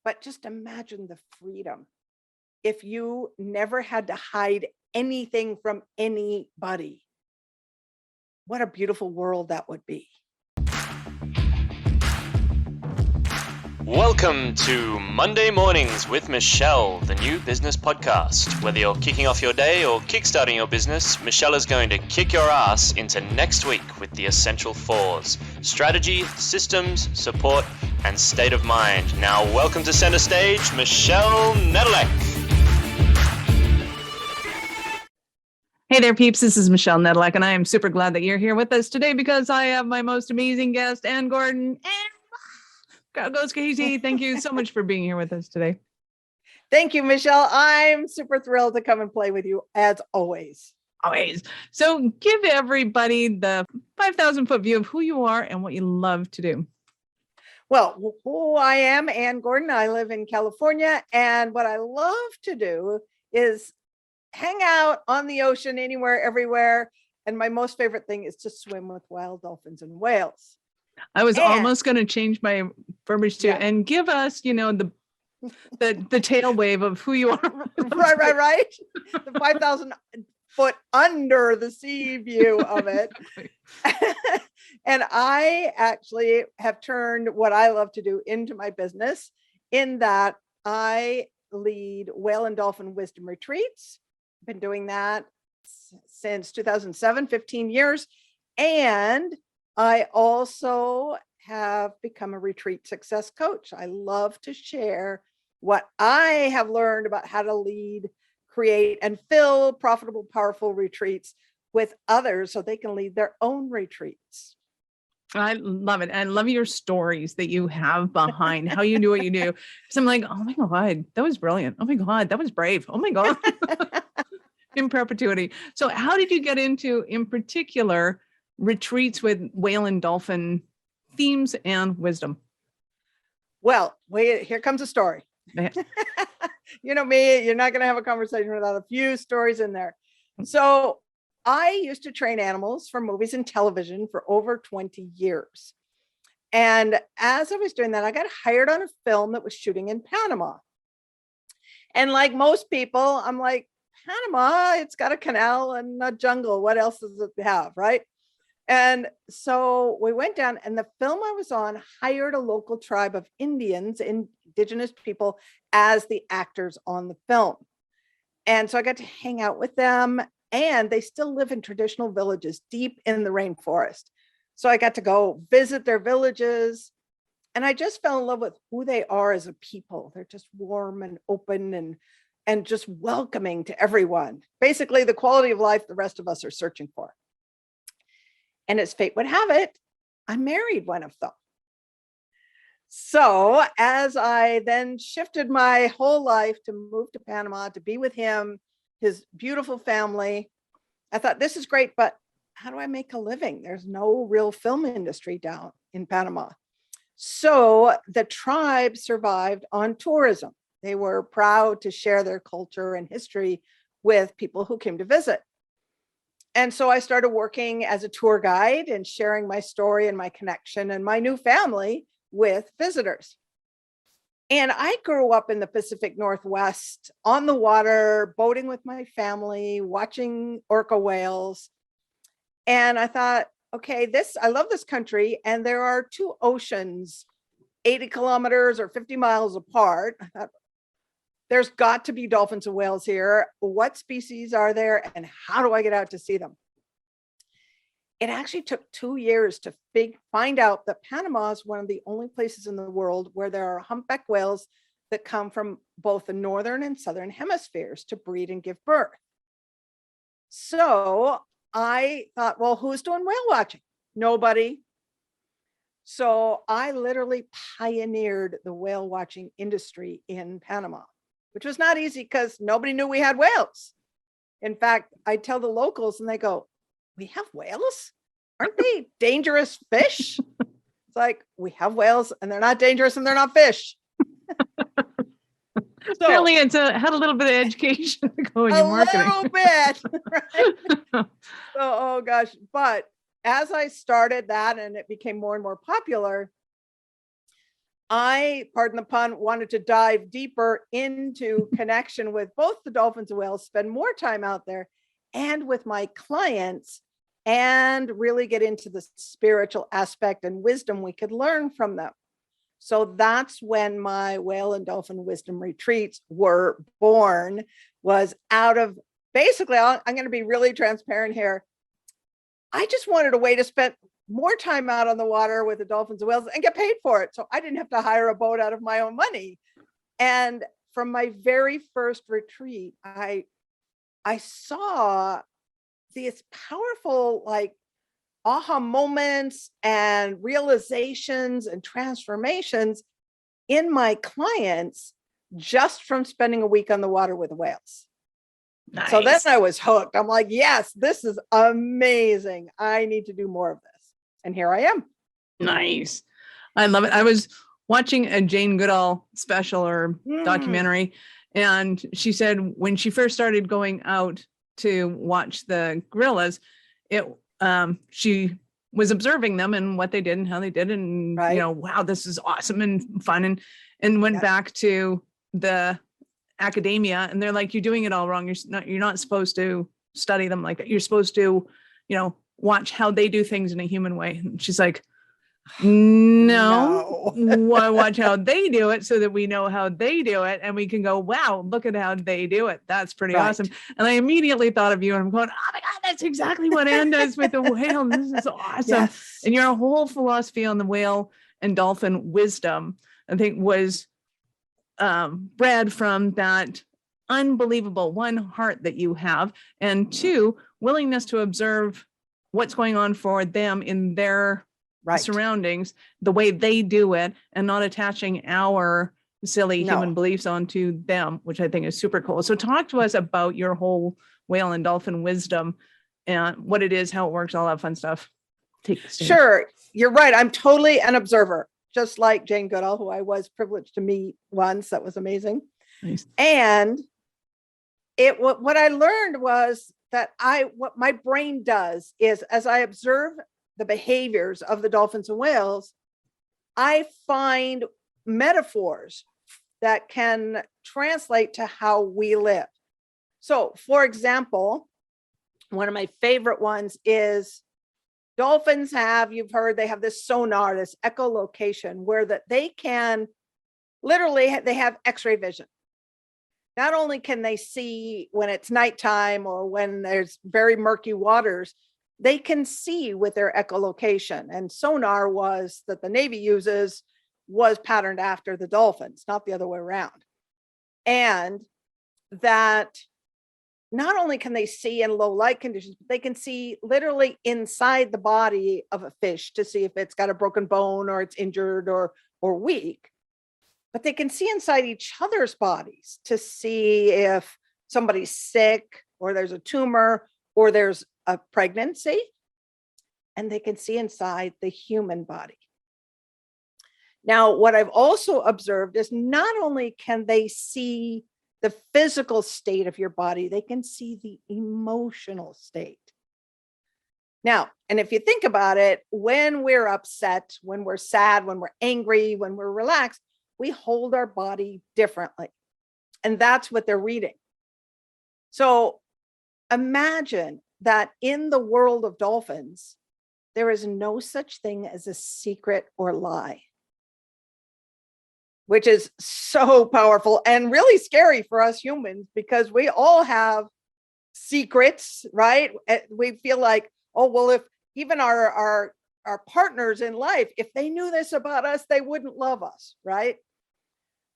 But just imagine the freedom if you never had to hide anything from anybody. What a beautiful world that would be. Welcome to Monday Mornings with Michelle, the new business podcast. Whether you're kicking off your day or kickstarting your business, Michelle is going to kick your ass into next week with the essential fours: strategy, systems, support, and state of mind. Now, welcome to center stage, Michelle Nedelec. Hey there, peeps. This is Michelle Nedelec, and I am super glad that you're here with us today because I have my most amazing guest, Ann Gordon. And goes Katie. Thank you so much for being here with us today. Thank you, Michelle. I'm super thrilled to come and play with you as always. Always. So give everybody the 5,000-foot view of who you are and what you love to do. Well, who I am, Ann Gordon. I live in California, and what I love to do is hang out on the ocean anywhere, everywhere. And my most favorite thing is to swim with wild dolphins and whales. I was almost going to change my verbiage to and give us, the tail wave of who you are. right. The 5,000-foot under the sea view of it. And I actually have turned what I love to do into my business in that I lead whale and dolphin wisdom retreats. I've been doing that since 2007, 15 years. And I also have become a retreat success coach. I love to share what I have learned about how to lead, create, and fill profitable, powerful retreats with others so they can lead their own retreats. I love it. I love your stories that you have behind how you do what you do. So I'm like, oh my God, that was brilliant. Oh my God, that was brave. Oh my God. In perpetuity. So how did you get into, in particular, retreats with whale and dolphin themes and wisdom? Well, here comes a story. You know me, you're not going to have a conversation without a few stories in there. So I used to train animals for movies and television for over 20 years. And as I was doing that, I got hired on a film that was shooting in Panama. And like most people, I'm like, Panama, it's got a canal and a jungle. What else does it have, right? And so we went down, and the film I was on hired a local tribe of Indians, indigenous people, as the actors on the film. And so I got to hang out with them, and they still live in traditional villages deep in the rainforest. So I got to go visit their villages, and I just fell in love with who they are as a people. They're just warm and open and just welcoming to everyone. Basically, the quality of life the rest of us are searching for. And as fate would have it, I married one of them. So as I then shifted my whole life to move to Panama to be with him, his beautiful family, I thought, this is great, but how do I make a living? There's no real film industry down in Panama. So the tribe survived on tourism. They were proud to share their culture and history with people who came to visit. And so I started working as a tour guide and sharing my story and my connection and my new family with visitors. And I grew up in the Pacific Northwest on the water, boating with my family, watching orca whales. And I thought, okay, I love this country. And there are two oceans, 80 kilometers or 50 miles apart. I thought, there's got to be dolphins and whales here. What species are there, and how do I get out to see them? It actually took 2 years to find out that Panama is one of the only places in the world where there are humpback whales that come from both the northern and southern hemispheres to breed and give birth. So I thought, well, who's doing whale watching? Nobody. So I literally pioneered the whale watching industry in Panama, which was not easy because nobody knew we had whales. In fact, I tell the locals and they go, we have whales? Aren't they dangerous fish? It's like, we have whales and they're not dangerous and they're not fish. So, apparently it's had a little bit of education to go in your marketing. A little bit. Right? Oh gosh. But as I started that and it became more and more popular, I, pardon the pun, wanted to dive deeper into connection with both the dolphins and whales, spend more time out there and with my clients, and really get into the spiritual aspect and wisdom we could learn from them. So that's when my whale and dolphin wisdom retreats were born, was out of, basically, I'm going to be really transparent here. I just wanted a way to spend more time out on the water with the dolphins and whales and get paid for it. So I didn't have to hire a boat out of my own money. And from my very first retreat, I saw these powerful, like, aha moments and realizations and transformations in my clients just from spending a week on the water with the whales. Nice. So then I was hooked. I'm like, yes, this is amazing. I need to do more of this. And here I am. Nice. I love it. I was watching a Jane Goodall special or documentary, and she said when she first started going out to watch the gorillas, she was observing them and what they did and how they did, and Right. Wow, this is awesome and fun, and went back to the academia, and they're like, you're doing it all wrong. You're not supposed to study them like that. You're supposed to, watch how they do things in a human way. And she's like, no. Watch how they do it so that we know how they do it, and we can go, wow, look at how they do it. That's pretty awesome. And I immediately thought of you, and I'm going, oh my God, that's exactly what Ann does with the whale. This is awesome. Yes. And your whole philosophy on the whale and dolphin wisdom, I think, was bred from that unbelievable, one, heart that you have, and two, willingness to observe what's going on for them in their surroundings, the way they do it, and not attaching our silly human beliefs onto them, which I think is super cool. So talk to us about your whole whale and dolphin wisdom and what it is, how it works, all that fun stuff. Sure. You're right. I'm totally an observer, just like Jane Goodall, who I was privileged to meet once. That was amazing. Nice. And what I learned was that what my brain does is, as I observe the behaviors of the dolphins and whales, I find metaphors that can translate to how we live. So, for example, one of my favorite ones is dolphins you've heard, they have this sonar, this echolocation, where that they can literally, they have X-ray vision. Not only can they see when it's nighttime or when there's very murky waters, they can see with their echolocation. And sonar that the Navy uses was patterned after the dolphins, not the other way around. And that not only can they see in low light conditions, but they can see literally inside the body of a fish to see if it's got a broken bone or it's injured or weak. But they can see inside each other's bodies to see if somebody's sick or there's a tumor or there's a pregnancy. And they can see inside the human body. Now, what I've also observed is not only can they see the physical state of your body, they can see the emotional state. Now, and if you think about it, when we're upset, when we're sad, when we're angry, when we're relaxed, we hold our body differently. And that's what they're reading. So imagine that in the world of dolphins, there is no such thing as a secret or lie, which is so powerful and really scary for us humans, because we all have secrets, right? We feel like, oh, well, if even our partners in life, if they knew this about us, they wouldn't love us, right?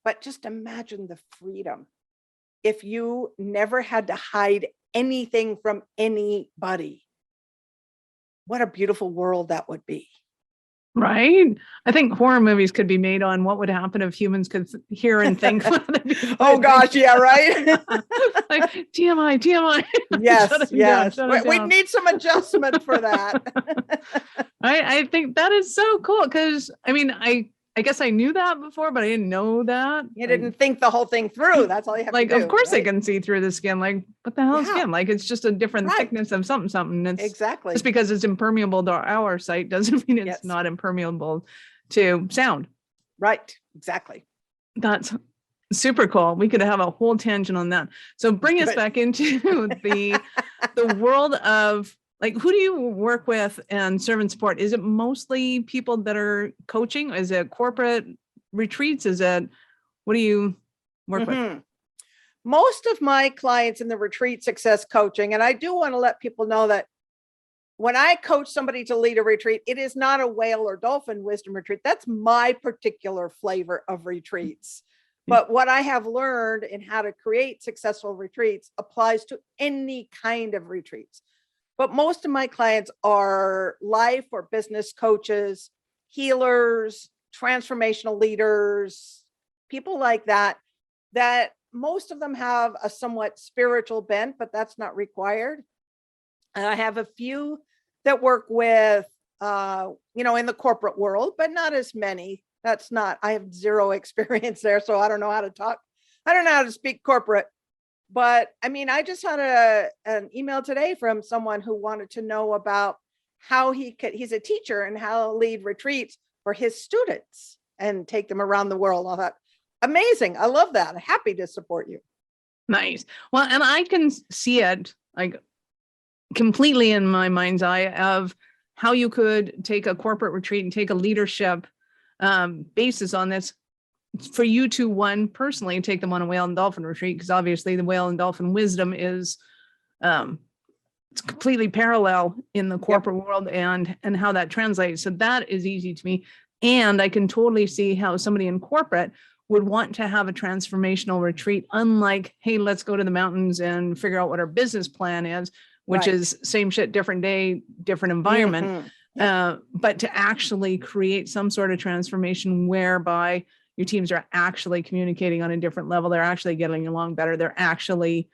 But just imagine the freedom if you never had to hide anything from anybody. What a beautiful world that would be. Right. I think horror movies could be made on what would happen if humans could hear and think. Oh gosh, yeah, right. Like TMI. Yes. We need some adjustment for that. I think that is so cool, because I mean, I guess I knew that before, but I didn't know that. You didn't think the whole thing through. That's all you have to do. Of course, right? They can see through the skin. Like, what the hell is skin? Like, it's just a different thickness of something. It's exactly. Just because it's impermeable to our sight doesn't mean it's not impermeable to sound. Right. Exactly. That's super cool. We could have a whole tangent on that. So bring us Good. back into the world of, like, who do you work with and serve and support? Is it mostly people that are coaching? Is it corporate retreats? What do you work with? Mhm. Most of my clients in the retreat success coaching, and I do want to let people know that when I coach somebody to lead a retreat, it is not a whale or dolphin wisdom retreat. That's my particular flavor of retreats. But what I have learned in how to create successful retreats applies to any kind of retreats. But most of my clients are life or business coaches, healers, transformational leaders, people like that, that most of them have a somewhat spiritual bent, but that's not required. And I have a few that work with, in the corporate world, but not as many. I have zero experience there. So I don't know how to talk. I don't know how to speak corporate. But I mean, I just had an email today from someone who wanted to know about how he's a teacher and how to lead retreats for his students and take them around the world. I thought, amazing. I love that. I'm happy to support you. Nice. Well, and I can see it like completely in my mind's eye of how you could take a corporate retreat and take a leadership basis on this for you to, one, personally take them on a whale and dolphin retreat, because obviously the whale and dolphin wisdom is it's completely parallel in the corporate world and how that translates. So that is easy to me. And I can totally see how somebody in corporate would want to have a transformational retreat, unlike, hey, let's go to the mountains and figure out what our business plan is, which is same shit, different day, different environment. But to actually create some sort of transformation whereby your teams are actually communicating on a different level, they're actually getting along better, they're actually,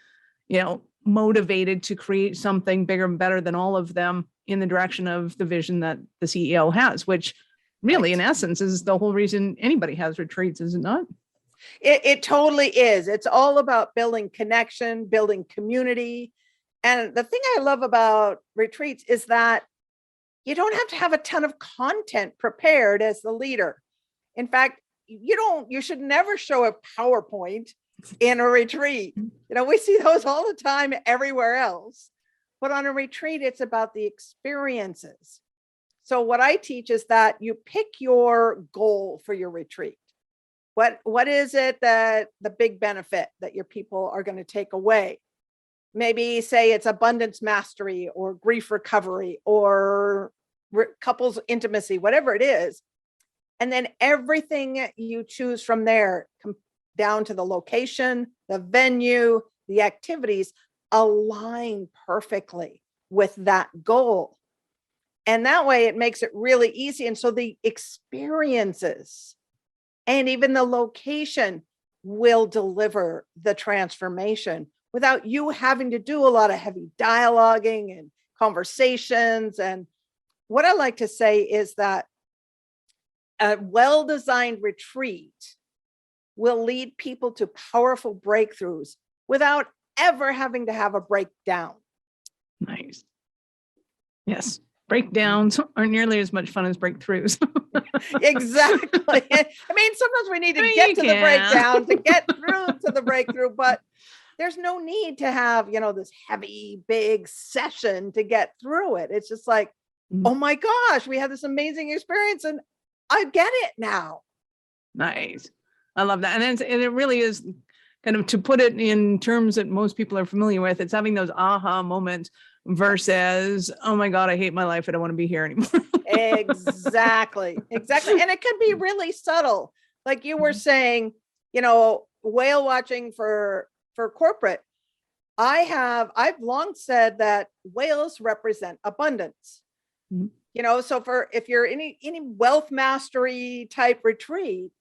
motivated to create something bigger and better than all of them in the direction of the vision that the CEO has, which really, in essence, is the whole reason anybody has retreats, is it not? It totally is. It's all about building connection, building community. And the thing I love about retreats is that you don't have to have a ton of content prepared as the leader. In fact, you should never show a PowerPoint in a retreat. We see those all the time everywhere else. But on a retreat, it's about the experiences. So what I teach is that you pick your goal for your retreat. What is it that the big benefit that your people are going to take away? Maybe say it's abundance mastery or grief recovery or couples intimacy, whatever it is. And then everything you choose from there, down to the location, the venue, the activities, align perfectly with that goal. And that way it makes it really easy. And so the experiences and even the location will deliver the transformation without you having to do a lot of heavy dialoguing and conversations. And what I like to say is that a well-designed retreat will lead people to powerful breakthroughs without ever having to have a breakdown. Nice. Yes. Breakdowns aren't nearly as much fun as breakthroughs. Exactly. I mean, sometimes we need to get to the breakdown to get through to the breakthrough, but there's no need to have, this heavy, big session to get through it. It's just like, oh my gosh, we had this amazing experience and I get it now. Nice. I love that. And it really is kind of, to put it in terms that most people are familiar with, it's having those aha moments versus, oh my God, I hate my life. I don't want to be here anymore. Exactly. And it can be really subtle. Like you were saying, whale watching for corporate. I've long said that whales represent abundance. So if you're any wealth mastery type retreat,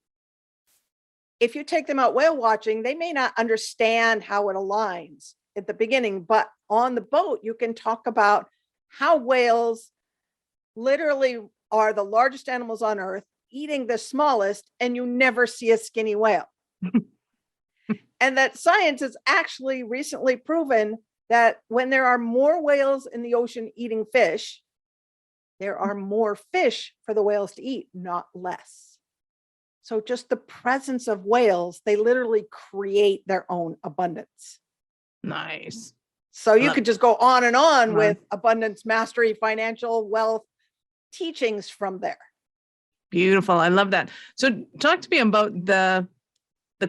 if you take them out whale watching, they may not understand how it aligns at the beginning, but on the boat, you can talk about how whales literally are the largest animals on earth, eating the smallest, and you never see a skinny whale. And that science has actually recently proven that when there are more whales in the ocean eating fish, there are more fish for the whales to eat, not less. So just the presence of whales, they literally create their own abundance. Nice. So you could just go on and on Right. with abundance, mastery, financial wealth teachings from there. Beautiful. I love that. So talk to me about the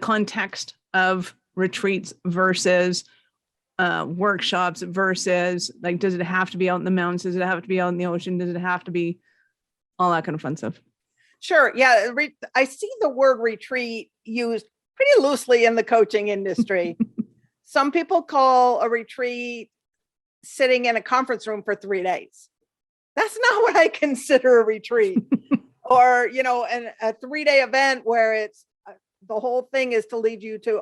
context of retreats versus workshops versus, like, does it have to be out in the mountains? Does it have to be out in the ocean? Does it have to be all that kind of fun stuff? Sure. Yeah. I see the word retreat used pretty loosely in the coaching industry. Some people call a retreat sitting in a conference room for 3 days. That's not what I consider a retreat. Or, a 3-day event where it's the whole thing is to lead you to,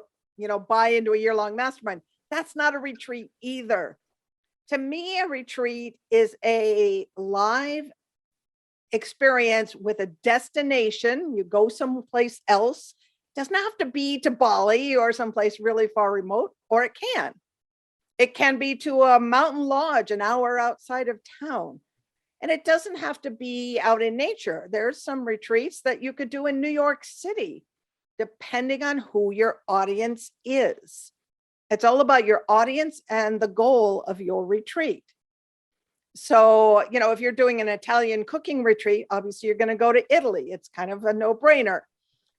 buy into a year-long mastermind. That's not a retreat either. To me, a retreat is a live experience with a destination. You go someplace else. It doesn't have to be to Bali or someplace really far remote, or it can. It can be to a mountain lodge an hour outside of town. And it doesn't have to be out in nature. There's some retreats that you could do in New York City, depending on who your audience is. It's all about your audience and the goal of your retreat. So, if you're doing an Italian cooking retreat, obviously you're going to go to Italy. It's kind of a no-brainer.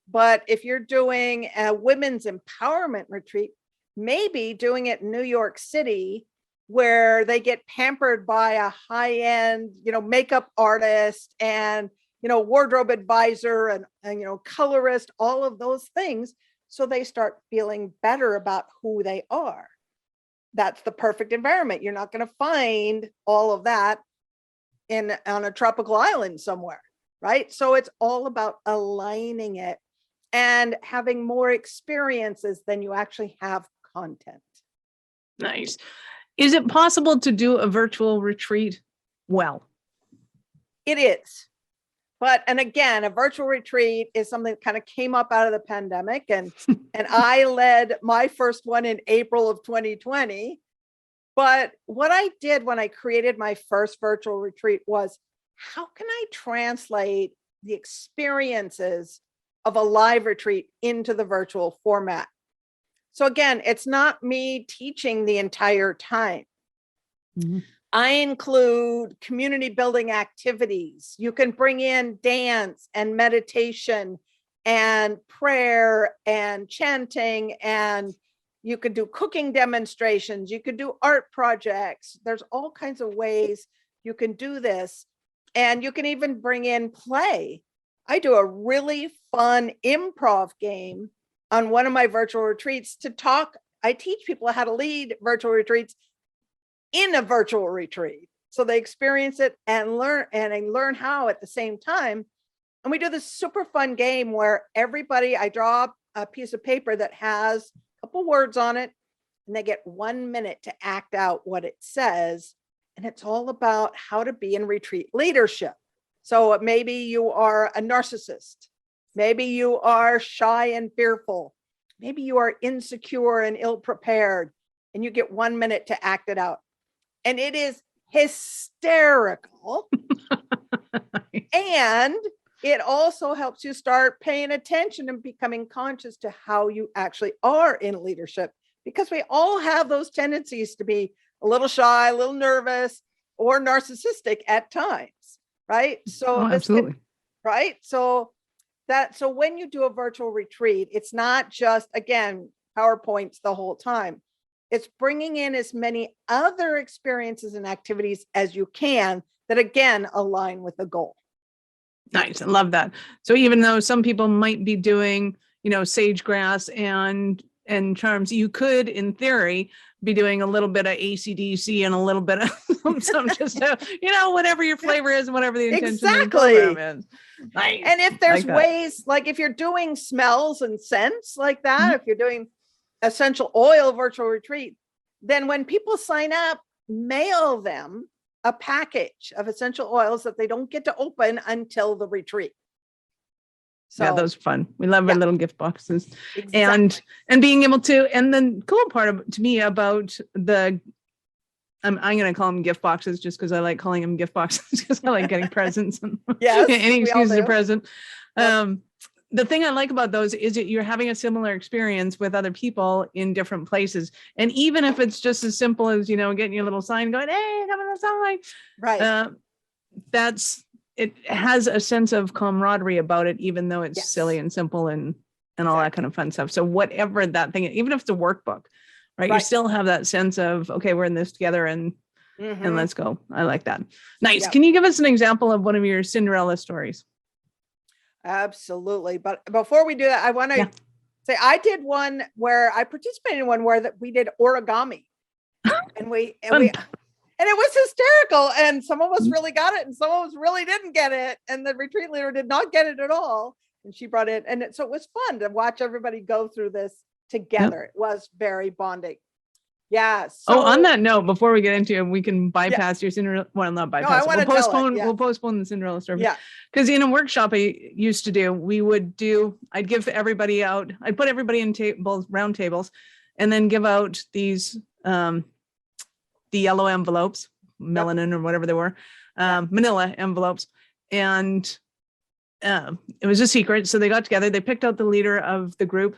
But if you're doing a women's empowerment retreat, maybe doing it in New York City, where they get pampered by a high-end, makeup artist and, wardrobe advisor and colorist, all of those things. So they start feeling better about who they are. That's the perfect environment. You're not going to find all of that on a tropical island somewhere, right? So it's all about aligning it and having more experiences than you actually have content. Nice. Is it possible to do a virtual retreat well? It is. And again, a virtual retreat is something that kind of came up out of the pandemic. And I led my first one in April of 2020. But what I did when I created my first virtual retreat was, how can I translate the experiences of a live retreat into the virtual format? So again, it's not me teaching the entire time. Mm-hmm. I include community building activities. You can bring in dance and meditation and prayer and chanting, and you could do cooking demonstrations. You could do art projects. There's all kinds of ways you can do this. And you can even bring in play. I do a really fun improv game on one of my virtual retreats to talk. I teach people how to lead virtual retreats in a virtual retreat. So they experience it and learn how at the same time. And we do this super fun game where I draw a piece of paper that has a couple words on it, and they get 1 minute to act out what it says. And it's all about how to be in retreat leadership. So maybe you are a narcissist. Maybe you are shy and fearful. Maybe you are insecure and ill-prepared, and you get 1 minute to act it out. And it is hysterical. And it also helps you start paying attention and becoming conscious to how you actually are in leadership, because we all have those tendencies to be a little shy, a little nervous, or narcissistic at times, right? So absolutely. Right? So when you do a virtual retreat, it's not just, again, PowerPoints the whole time. It's bringing in as many other experiences and activities as you can that, again, align with the goal. Nice. I love that. So even though some people might be doing, sage grass and charms, you could, in theory, be doing a little bit of AC/DC and a little bit of some just, whatever your flavor is and whatever the intention of the program is. Nice. And if there's ways, like if you're doing smells and scents like that, Mm-hmm. if you're doing essential oil virtual retreat, then when people sign up, mail them a package of essential oils that they don't get to open until the retreat. So yeah, those are fun. We love our little gift boxes. Exactly. and being able to, and the cool part to me about I'm going to call them gift boxes just because I like calling them gift boxes, because I like getting presents and Yes, any we all excuse is a do. present. Yep. the thing I like about those is that you're having a similar experience with other people in different places. And even if it's just as simple as, getting your little sign going, hey, come on the sign. Right. It has a sense of camaraderie about it, even though it's Yes. silly and simple and all that kind of fun stuff. So whatever that thing, even if it's a workbook, right? You still have that sense of, okay, we're in this together and let's go. I like that. Nice. Yep. Can you give us an example of one of your Cinderella stories? Absolutely. But before we do that, I want to say I did one where I participated in one where that we did origami. And it was hysterical. And some of us really got it and some of us really didn't get it. And the retreat leader did not get it at all. And she brought it. And so it was fun to watch everybody go through this together. It was very bonding. Yeah. So, on that note, before we get into it, we can bypass your Cinderella. Well, not bypass. We'll postpone. We'll postpone the Cinderella story. Yeah. Because in a workshop I used to do, I'd give everybody out. I'd put everybody in round tables, and then give out these the yellow envelopes, melanin or whatever they were, manila envelopes, and it was a secret. So they got together. They picked out the leader of the group.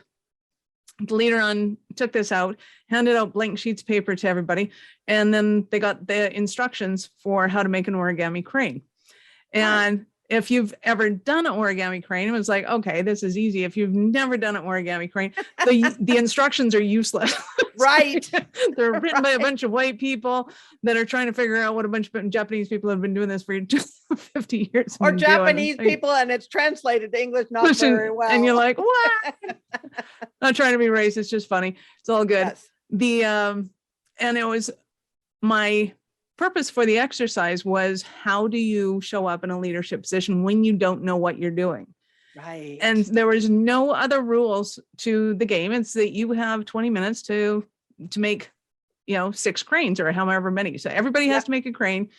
The leader took this out, handed out blank sheets of paper to everybody, and then they got the instructions for how to make an origami crane. And if you've ever done an origami crane, it was like, okay, this is easy. If you've never done an origami crane, the instructions are useless. Right. They're written by a bunch of white people that are trying to figure out what a bunch of Japanese people have been doing this for 50 years. Or Japanese people, and it's translated to English not very well. And you're like, what? Not trying to be racist, just funny. It's all good. Yes. And it was my purpose for the exercise was, how do you show up in a leadership position when you don't know what you're doing? Right. And there was no other rules to the game. It's that you have 20 minutes to make, 6 cranes or however many. So everybody has to make a crane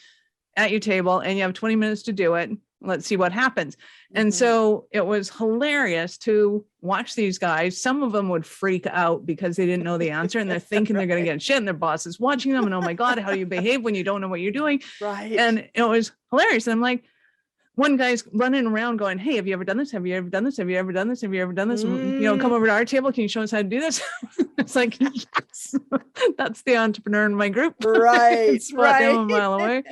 at your table, and you have 20 minutes to do it. Let's see what happens. And so it was hilarious to watch these guys. Some of them would freak out because they didn't know the answer, and they're thinking they're going to get shit, and their boss is watching them. And oh my God, how do you behave when you don't know what you're doing? Right. And it was hilarious. And I'm like, one guy's running around going, hey, have you ever done this? Have you ever done this? Have you ever done this? Have you ever done this? Come over to our table. Can you show us how to do this? It's like, yes, that's the entrepreneur in my group. Right. Spot them a mile away.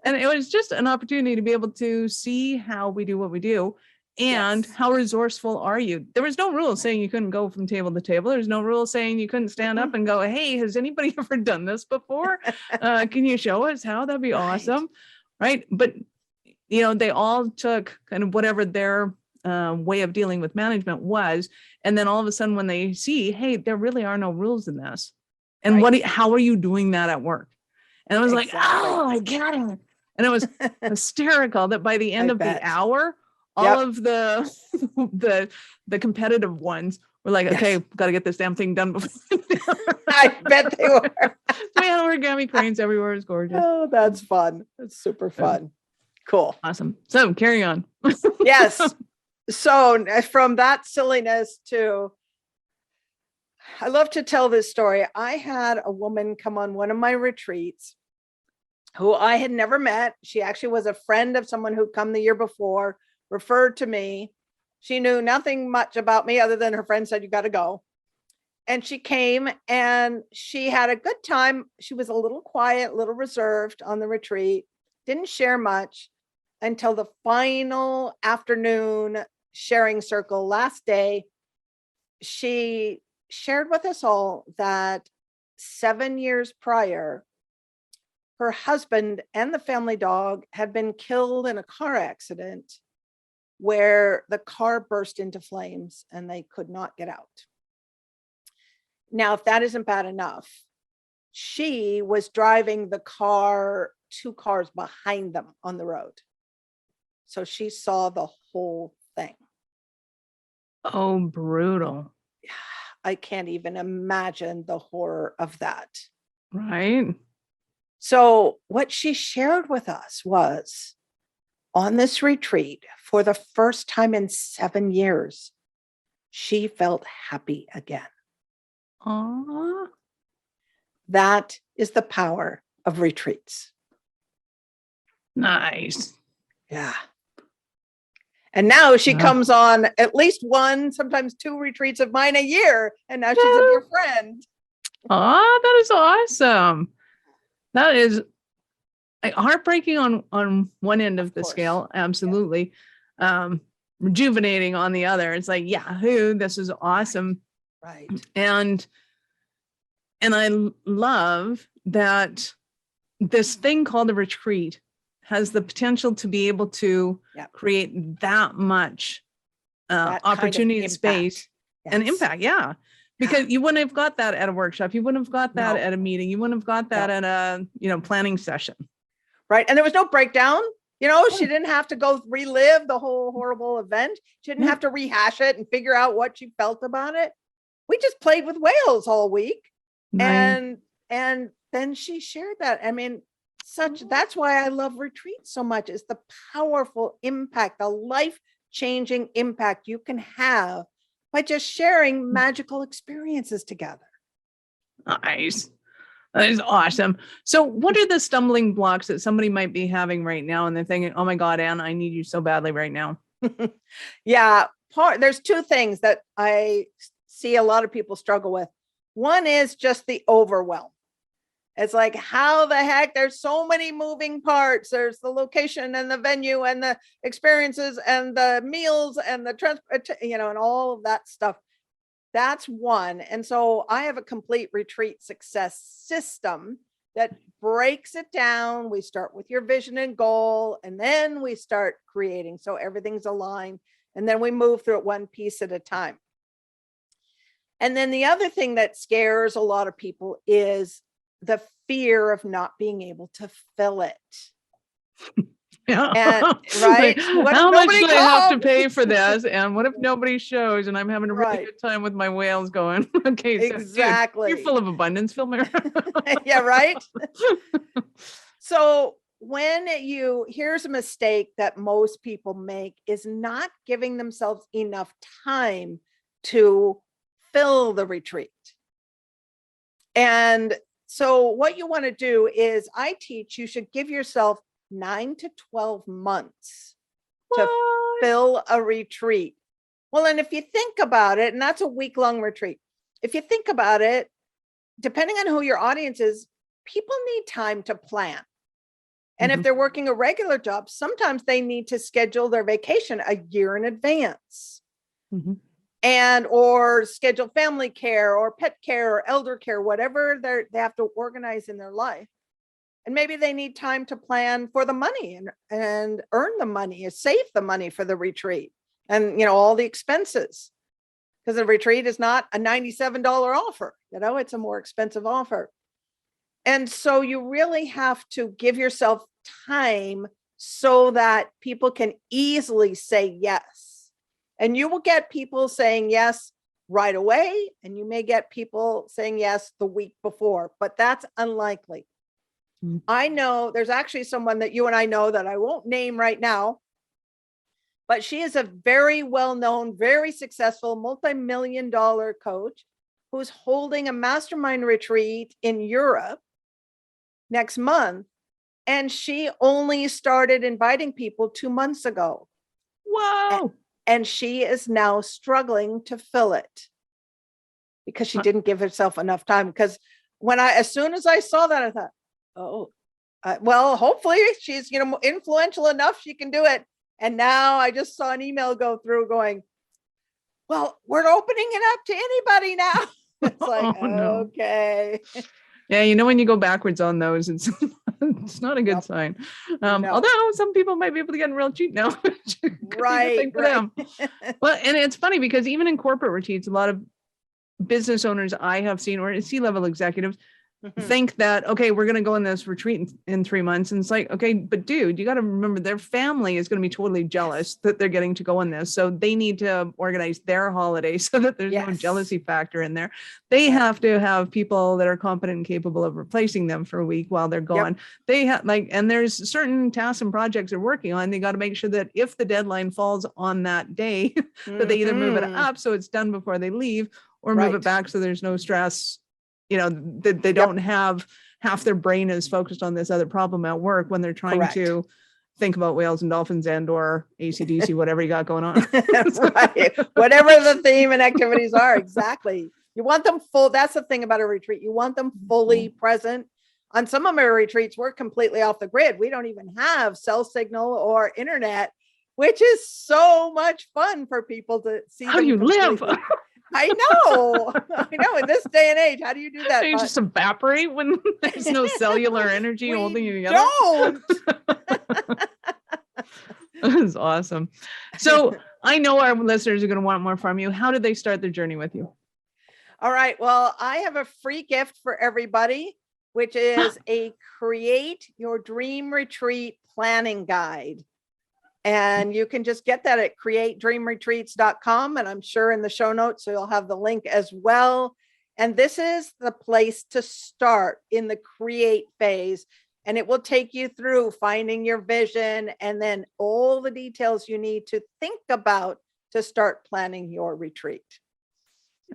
And it was just an opportunity to be able to see how we do what we do. And how resourceful are you? There was no rule saying you couldn't go from table to table. There's no rule saying you couldn't stand up and go, hey, has anybody ever done this before? Can you show us how? That'd be awesome. Right. But they all took kind of whatever their way of dealing with management was. And then all of a sudden when they see, hey, there really are no rules in this. And how are you doing that at work? And I was like, oh, I get it. And it was hysterical that by the end of the hour, all of the competitive ones were like, okay, got to get this damn thing done before. I bet they were. We had origami cranes everywhere. It was gorgeous. Oh, that's fun. It's super fun. Cool. Awesome. So carry on. Yes. So from that silliness to, I love to tell this story. I had a woman come on one of my retreats who I had never met. She actually was a friend of someone who'd come the year before, referred to me. She knew nothing much about me other than her friend said, you got to go. And she came and she had a good time. She was a little quiet, a little reserved on the retreat, didn't share much until the final afternoon sharing circle last day. She shared with us all that 7 years prior, her husband and the family dog had been killed in a car accident where the car burst into flames and they could not get out. Now, if that isn't bad enough, she was driving the car 2 cars behind them on the road. So she saw the whole thing. Oh, brutal. I can't even imagine the horror of that. Right. So what she shared with us was, on this retreat, for the first time in 7 years, she felt happy again. Aww. That is the power of retreats. Nice. Yeah. And now she Yeah. comes on at least one, sometimes two retreats of mine a year. And now she's a dear friend. Oh, that is awesome. That is heartbreaking on one end of the course. scale. Absolutely. Rejuvenating on the other. It's like, yahoo, this is awesome. Right. And I love that this thing called a retreat has the potential to be able to create that much That kind of opportunity and impact. space and impact. Yeah. Because you wouldn't have got that at a workshop. You wouldn't have got that at a meeting. You wouldn't have got that at a, planning session. Right. And there was no breakdown. She didn't have to go relive the whole horrible event. She didn't have to rehash it and figure out what she felt about it. We just played with whales all week. Nice. And then she shared that. I mean, that's why I love retreats so much, is the powerful impact, the life-changing impact you can have by just sharing magical experiences together. Nice. That is awesome. So what are the stumbling blocks that somebody might be having right now? And they're thinking, oh my God, Anne, I need you so badly right now. There's two things that I see a lot of people struggle with. One is just the overwhelm. It's like, how the heck, there's so many moving parts. There's the location and the venue and the experiences and the meals and the transport, and all of that stuff. That's one. And so I have a complete retreat success system that breaks it down. We start with your vision and goal, and then we start creating. So everything's aligned, and then we move through it one piece at a time. And then the other thing that scares a lot of people is the fear of not being able to fill it. Yeah. And, right? How much do I have to pay for this? And what if nobody shows and I'm having a really good time with my whales going? Okay, so exactly. Dude, you're full of abundance, Phil Mayer. Yeah, right. So here's a mistake that most people make, is not giving themselves enough time to fill the retreat. And so what you want to do is, I teach you should give yourself 9 to 12 months to fill a retreat. Well, and if you think about it, and that's a week-long retreat, if you think about it, depending on who your audience is, people need time to plan. And if they're working a regular job, sometimes they need to schedule their vacation a year in advance. Or schedule family care or pet care or elder care, whatever they have to organize in their life. And maybe they need time to plan for the money and earn the money, or save the money for the retreat, and all the expenses, because the retreat is not a $97 offer. It's a more expensive offer. And so you really have to give yourself time so that people can easily say yes. And you will get people saying yes right away, and you may get people saying yes the week before, but that's unlikely. I know there's actually someone that you and I know that I won't name right now, but she is a very well-known, very successful, multi-million-dollar coach who's holding a mastermind retreat in Europe next month. And she only started inviting people 2 months ago. Whoa. And she is now struggling to fill it because she didn't give herself enough time. Because as soon as I saw that, I thought, well, hopefully she's, influential enough she can do it. And now I just saw an email go through going, well, we're opening it up to anybody now. It's like, okay. Yeah, when you go backwards on those, it's not a good sign. Although some people might be able to get real cheap now. Right. For them. Well, and it's funny because even in corporate retreats, a lot of business owners I have seen, or C-level executives, think that, okay, we're going to go on this retreat in 3 months. And it's like, okay, but dude, you got to remember their family is going to be totally jealous that they're getting to go on this. So they need to organize their holiday so that there's no jealousy factor in there. They have to have people that are competent and capable of replacing them for a week while they're gone. They have and there's certain tasks and projects they're working on. They got to make sure that if the deadline falls on that day, that they either move it up so it's done before they leave, or move it back so there's no stress. That they don't have half their brain is focused on this other problem at work when they're trying to think about whales and dolphins and or AC/DC, whatever you got going on. Right. Whatever the theme and activities are, exactly. You want them full. That's the thing about a retreat. You want them fully present. On some of my retreats, we're completely off the grid. We don't even have cell signal or internet, which is so much fun for people to see. How do you live? I know. In this day and age, how do you do that? You just evaporate when there's no cellular energy holding you together. Don't. That's awesome. So I know our listeners are going to want more from you. How did they start their journey with you? All right. Well, I have a free gift for everybody, which is a Create Your Dream Retreat planning guide. And you can just get that at createdreamretreats.com. And I'm sure in the show notes, you'll have the link as well. And this is the place to start in the create phase. And it will take you through finding your vision and then all the details you need to think about to start planning your retreat.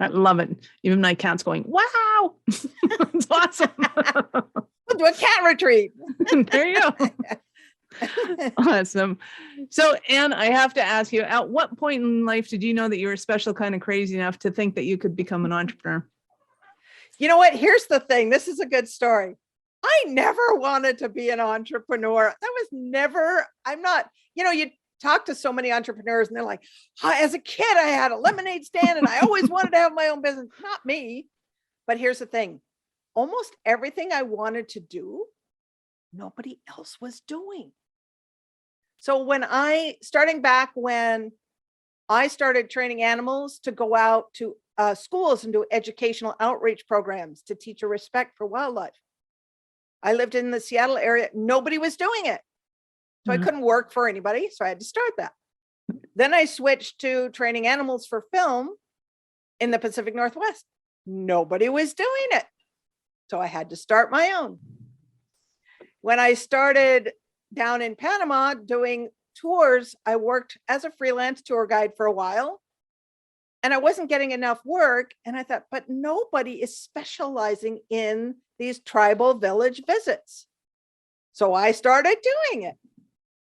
I love it. Even my cat's going, wow. It's awesome. We'll do a cat retreat. There you go. Awesome. So, Anne, I have to ask you, at what point in life did you know that you were special kind of crazy enough to think that you could become an entrepreneur? You know what? Here's the thing. This is a good story. I never wanted to be an entrepreneur. That was never, I'm not, you talk to so many entrepreneurs and they're like, as a kid, I had a lemonade stand and I always wanted to have my own business. Not me. But here's the thing. Almost everything I wanted to do, nobody else was doing. So starting back when I started training animals to go out to schools and do educational outreach programs to teach a respect for wildlife. I lived in the Seattle area. Nobody was doing it. So I couldn't work for anybody. So I had to start that. Then I switched to training animals for film in the Pacific Northwest. Nobody was doing it. So I had to start my own. When I started down in Panama doing tours, I worked as a freelance tour guide for a while. And I wasn't getting enough work. And I thought, but nobody is specializing in these tribal village visits. So I started doing it.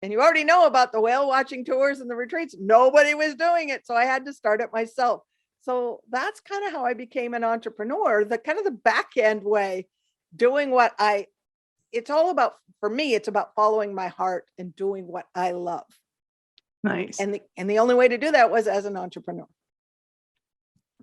And you already know about the whale watching tours and the retreats. Nobody was doing it. So I had to start it myself. So that's kind of how I became an entrepreneur, the kind of the back end way, doing it's all about, for me, it's about following my heart and doing what I love. Nice. And the only way to do that was as an entrepreneur.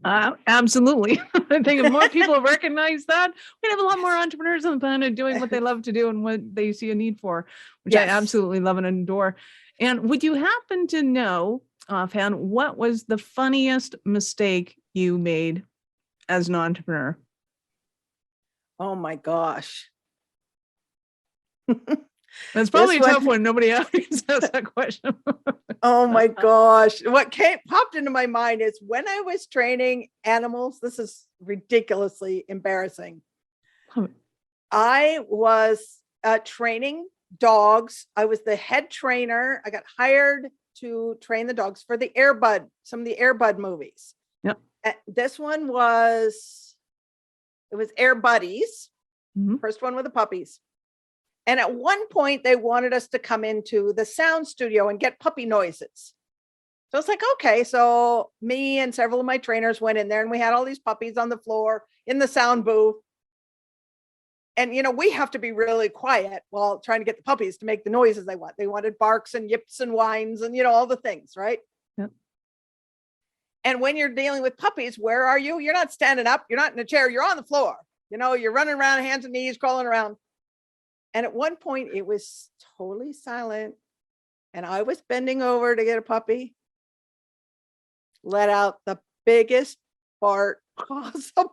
Absolutely. I think if more people recognize that, we'd have a lot more entrepreneurs on the planet doing what they love to do and what they see a need for, which I absolutely love and adore. And would you happen to know offhand what was the funniest mistake you made as an entrepreneur? Oh my gosh. That's probably a tough one. Nobody else asks that question. Oh my gosh. What popped into my mind is when I was training animals, this is ridiculously embarrassing. I was training dogs. I was the head trainer. I got hired to train the dogs for some of the Air Bud movies. Yep. This one was Air Buddies. First one with the puppies. And at one point, they wanted us to come into the sound studio and get puppy noises. So it's like, okay. So me and several of my trainers went in there and we had all these puppies on the floor in the sound booth. And, we have to be really quiet while trying to get the puppies to make the noises they want. They wanted barks and yips and whines and, all the things, right? Yep. And when you're dealing with puppies, where are you? You're not standing up. You're not in a chair. You're on the floor. You're running around, hands and knees, crawling around. And at one point it was totally silent and I was bending over to get a puppy, let out the biggest fart possible.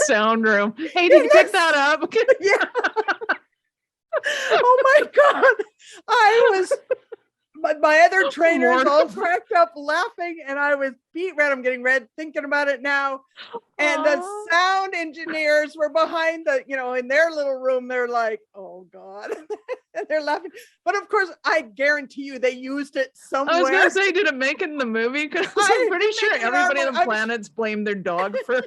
Sound room. Hey, did you pick that up? Yeah. Oh my God. My other trainers all cracked up laughing and I was beat red. I'm getting red thinking about it now. And the sound engineers were behind in their little room. They're like, oh God. And they're laughing. But of course, I guarantee you they used it somewhere. I was going to say, did it make it in the movie? Because I'm pretty sure everybody on the planet's blamed their dog for.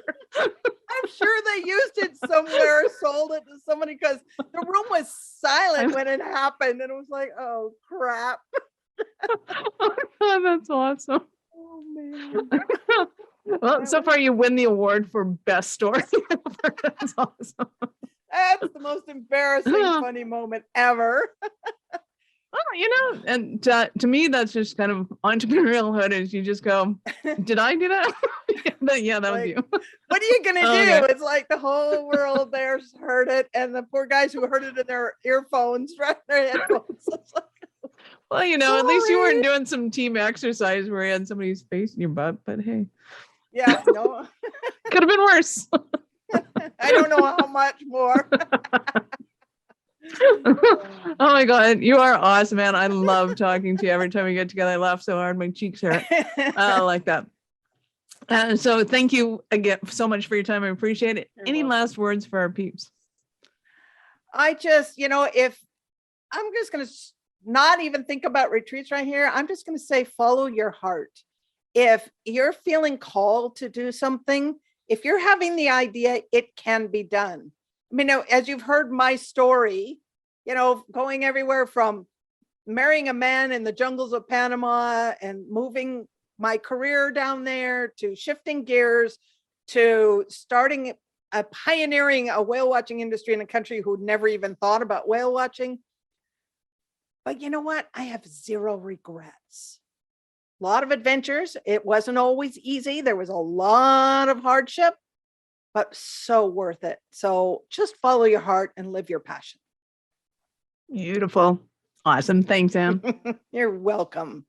I'm sure they used it somewhere, sold it to somebody because the room was silent when it happened. And it was like, oh, crap. Oh, that's awesome. Oh, man. Well, so far you win the award for best story. That's awesome. That's the most embarrassing, funny moment ever. Well, and to me, that's just kind of entrepreneurialhood is you just go, did I do that? Yeah, that was Like, you. What are you going to do? Okay. It's like the whole world there's heard it. And the poor guys who heard it in their earphones, right? Their headphones. It's like, Well, at least you Sorry. weren't doing some team exercise where you had somebody's face in your butt, but hey, yeah, no, could have been worse. I don't know how much more. Oh my God, you are awesome, man. I love talking to you. Every time we get together, I laugh so hard, my cheeks hurt. I like that. So thank you again so much for your time. I appreciate it. You're Any welcome. last words for our peeps? I just, if I'm just going to not even think about retreats right here, I'm just going to say, follow your heart. If you're feeling called to do something, if you're having the idea, it can be done. I mean, as you've heard my story, going everywhere from marrying a man in the jungles of Panama and moving my career down there to shifting gears to starting pioneering a whale watching industry in a country who'd never even thought about whale watching. But you know what? I have zero regrets. A lot of adventures. It wasn't always easy. There was a lot of hardship, but so worth it. So just follow your heart and live your passion. Beautiful. Awesome. Thanks, Anne. You're welcome.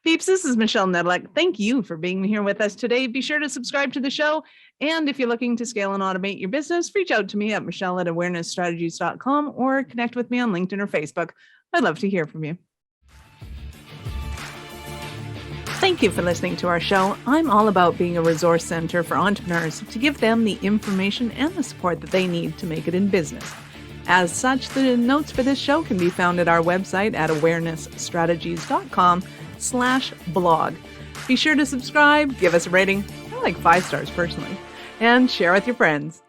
Peeps, this is Michelle Nedlick. Thank you for being here with us today. Be sure to subscribe to the show. And if you're looking to scale and automate your business, reach out to me at michelle@awarenessstrategies.com or connect with me on LinkedIn or Facebook. I'd love to hear from you. Thank you for listening to our show. I'm all about being a resource center for entrepreneurs to give them the information and the support that they need to make it in business. As such, the notes for this show can be found at our website at awarenessstrategies.com/blog. Be sure to subscribe, give us a rating. I like 5 stars personally, and share with your friends.